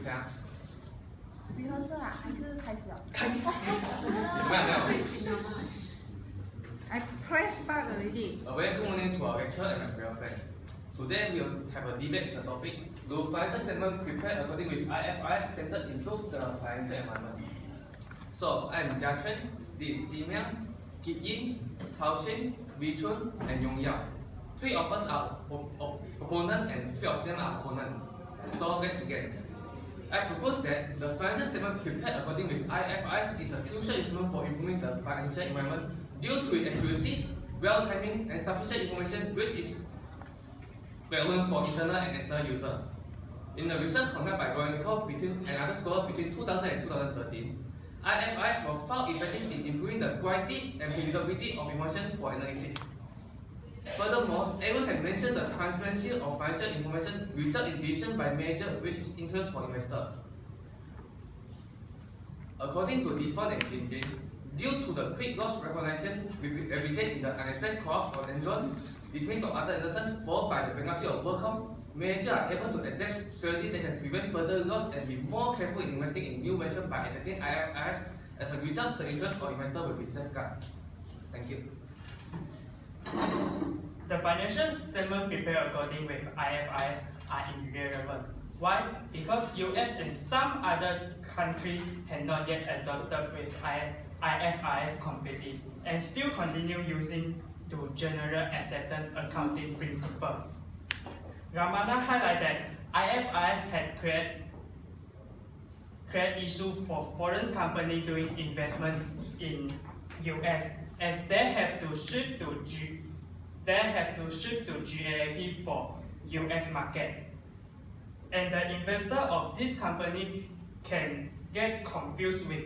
prepare? rehearsal 啊，还是开始啊？开始。I press start already. A very good morning to our lecturer and my fellow friends. Today we will have a debate with the topic: do financial statements prepared according with IFRS standard improve the financial environment? So I am Jia Chuen. This is See Miang, Kit Yin, Shien, Wee Chun, and Yong Yaw. Three of us are proponent and three of them are opponent. So let's begin. I propose that the financial statement prepared according with IFRS is a crucial instrument for improving the financial environment due to its accuracy, well timing, and sufficient information which is relevant for internal and external users. In a research conducted by Chronicle and other scholars between 2000 and 2013, IFRS was found effective in improving the quality and predictability of information for analysis. Furthermore, everyone had mentioned the transparency of financial information result in decision by manager which is interest for investor. According to default and changing, due to the quick loss recognition represented in the unexpected cost of Enron, dismissal of other Anderson followed by the bankruptcy of WorldCom, managers are able to adapt strategy that can prevent further loss and be more careful in investing in new ventures by adapting IFRS. As a result, the interest of investor will be safeguarded. Thank you. The financial statement prepared according with IFRS are irrelevant. Why? Because US and some other countries have not yet adopted with IFRS completely and still continue using the general accepted accounting principle. Ramana highlighted IFRS had created issue for foreign companies doing investment in US as they have to shift to GAAP for US market. And the investor of this company can get confused with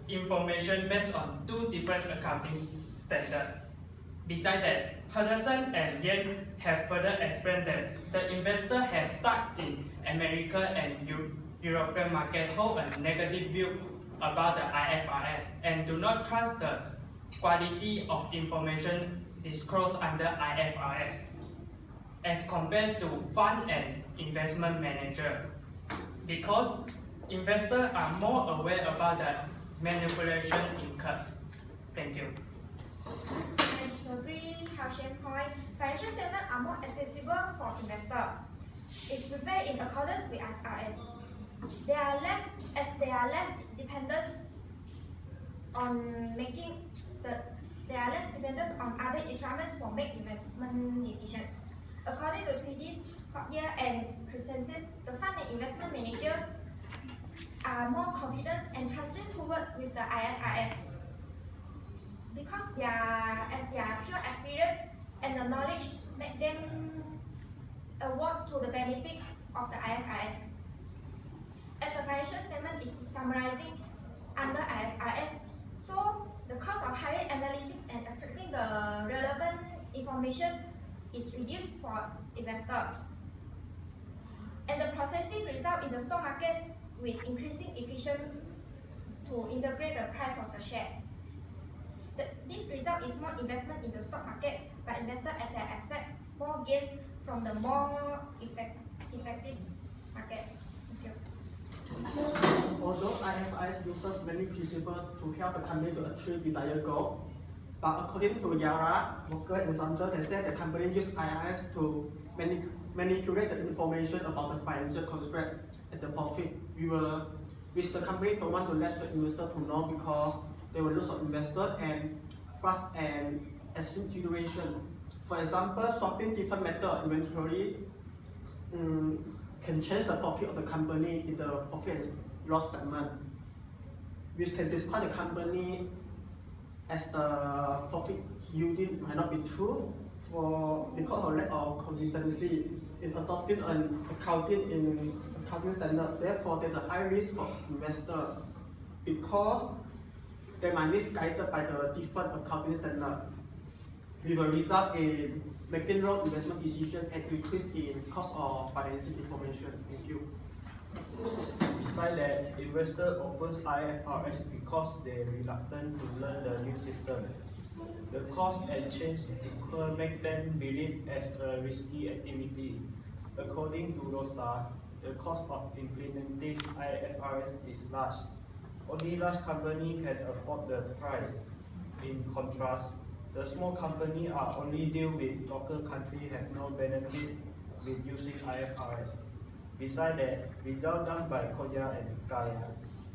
information based on two different accounting standards. Besides that, Henderson and Yen have further explained that the investor has stuck in America and European market hold a negative view about the IFRS and do not trust the quality of information disclosed under IFRS as compared to fund and investment manager, because investors are more aware about the manipulation incurred. Thank you. I disagree Shien's point. Financial statements are more accessible for investors if prepared in accordance with IFRS. They are less dependent on other instruments for make investment decisions. According to treaties, Courtier and Christensen, the fund and investment managers are more confident and trusting toward with the IFRS because their pure experience and the knowledge make them award to the benefit of the IFRS. As the financial statement is summarizing under IFRS, so the cost of hiring analysis and extracting the relevant information is reduced for investor. And the processing result in the stock market with increasing efficiency to integrate the price of the share. This result is more investment in the stock market by investors as they expect more gains from the more effective market. Thank you. Although IFRS uses many principles to help the company to achieve desired goal, but according to Yara, Walker and Saunders, they said the company used IFRS to manipulate the information about the financial contract and the profit, which the company don't want to let the investor to know because they will lose an investor and trust and exchange situation. For example, swapping different metal inventory can change the profit of the company in the profit and loss statement, which can describe the company as the profit yielding might not be true because of lack of consistency in adopting an accounting standard. Therefore, there's a high risk for investors because they might be misguided by the different accounting standard. It will result in making wrong investment decisions and increase in cost of financing information. Thank you. Besides that, investors oppose IFRS because they are reluctant to learn the new system. The cost and change incurred make them believe as a risky activity. According to Rosa, the cost of implementing IFRS is large. Only large company can afford the price. In contrast, the small company are only deal with local country have no benefit with using IFRS. Besides that, result done by Korea and Gaia,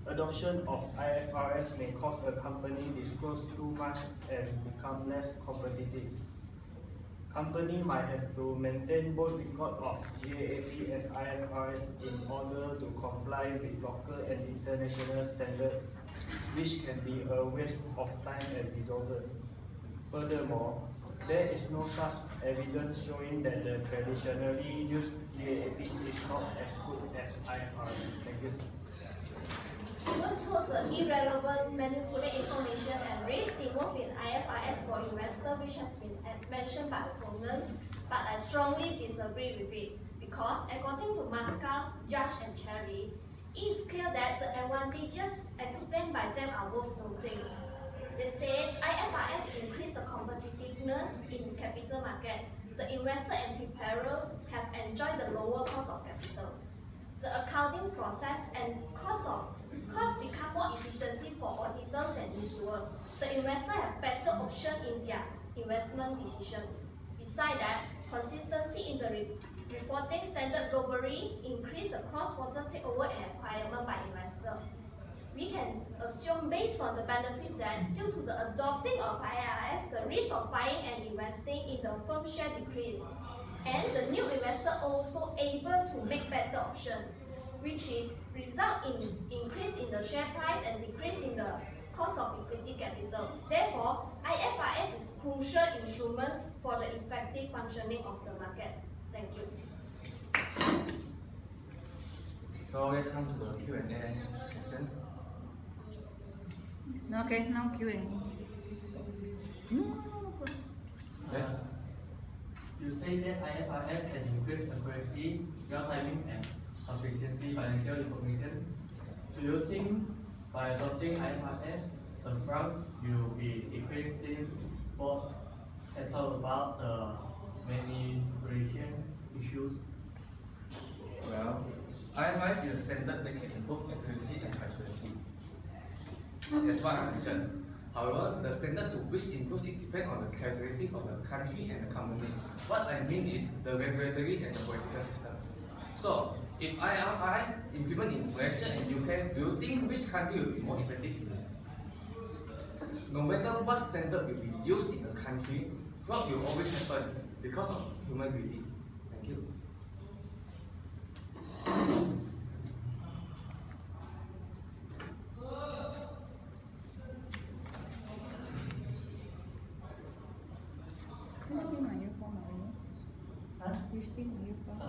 adoption of IFRS may cause a company disclose too much and become less competitive. Company might have to maintain both record of GAAP and IFRS in order to comply with local and international standards, which can be a waste of time and resources. Furthermore, there is no such evidence showing that the traditionally used GAAP is not as good as IFRS. Thank you. 问作者 irrelevant, manipulate information and risk involved in IFRS for investor, which has been mentioned by opponents, but I strongly disagree with it because according to Mascar, Judge and Cherry, it is clear that the advantages explained by them are worth noting. They said IFRS increased the competitiveness in capital market. The investor and preparers have enjoyed the lower cost of capitals. The accounting process and cost become more efficiency for auditors and issuers. The investor have better option in their investment decisions. Besides that, consistency in the reporting standard globally increase the cross-border takeover and acquirement by investor. We can assume based on the benefit that due to the adopting of IFRS, the risk of buying and investing in the firm share decrease. And the new investor also able to make better option, which is result in increase in the share price and decrease in the cost of equity capital. Therefore, IFRS is crucial instruments for the effective functioning of the market. Thank you. So let's come to the Q&A session. Okay, now Q&A. No. Yes. You say that IFRS can increase accuracy, real-timing, and sufficiency financial information. Do you think by adopting IFRS, the firm will be increasing both settle about the manipulation issues? Well, IFRS is a standard that can improve accuracy and transparency. That's what I mentioned. However, the standard to which improves it depends on the characteristics of the country and the company. What I mean is the regulatory and the political system. So, if IFRS implement in Malaysia and UK, do you think which country will be more effective? No matter what standard will be used in the country, fraud will always happen because of human greed. Thank you. Which team are you from? Which team are you from? I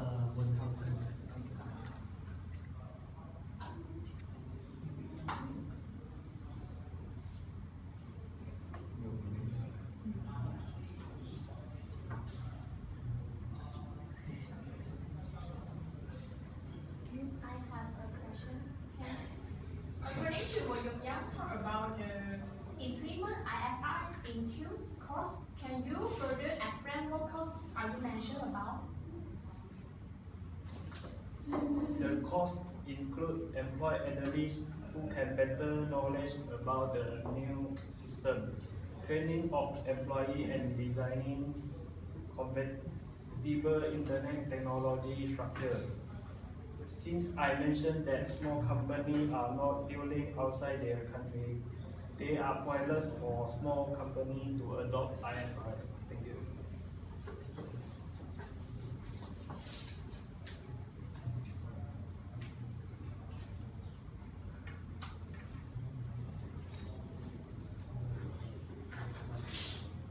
have a question. According to what Yong Yaw talked about the implement IFRS includes cost, can you further explain what cost are you mentioned about? The costs include employed analysts who can better knowledge about the new system, training of employee and designing compatible internet technology structure. Since I mentioned that small companies are not dealing outside their country, they are pointless for small companies to adopt IFRS. Thank you.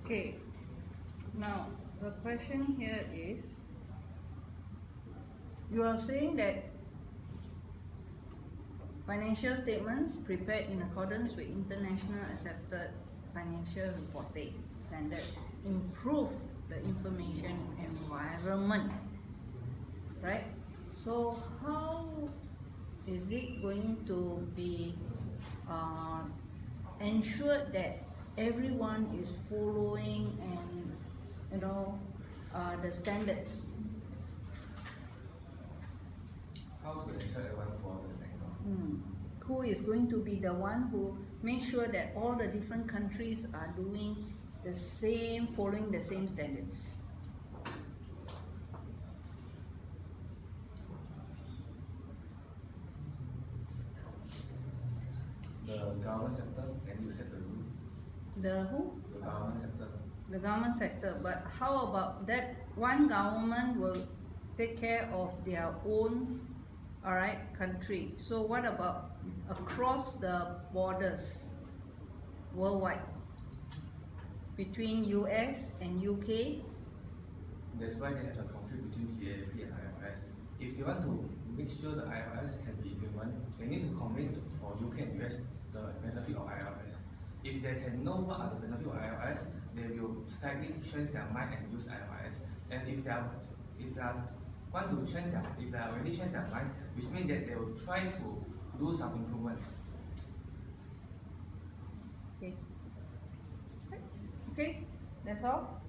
Okay. Now, the question here is, you are saying that financial statements prepared in accordance with international accepted financial reporting standards improve the information environment, right? So how is it going to be ensured that everyone is following and the standards? how to ensure everyone follow the standard. Who is going to be the one who makes sure that all the different countries are doing the same, following the same standards? The government sector can you set the rule? The who? The government sector. The government sector. But how about that one government will take care of their own, alright, country. So what about across the borders worldwide? Between US and UK? That's why they have a conflict between GAP and IFRS. If they want to make sure the IFRS can be implemented, they need to convince for UK and US the benefit of IFRS. If they can know what are the benefit of IFRS, they will slightly change their mind and use IFRS. And if they want to change their, if they already changed their mind, which means that they will try to do some improvement. Okay. Okay, that's all.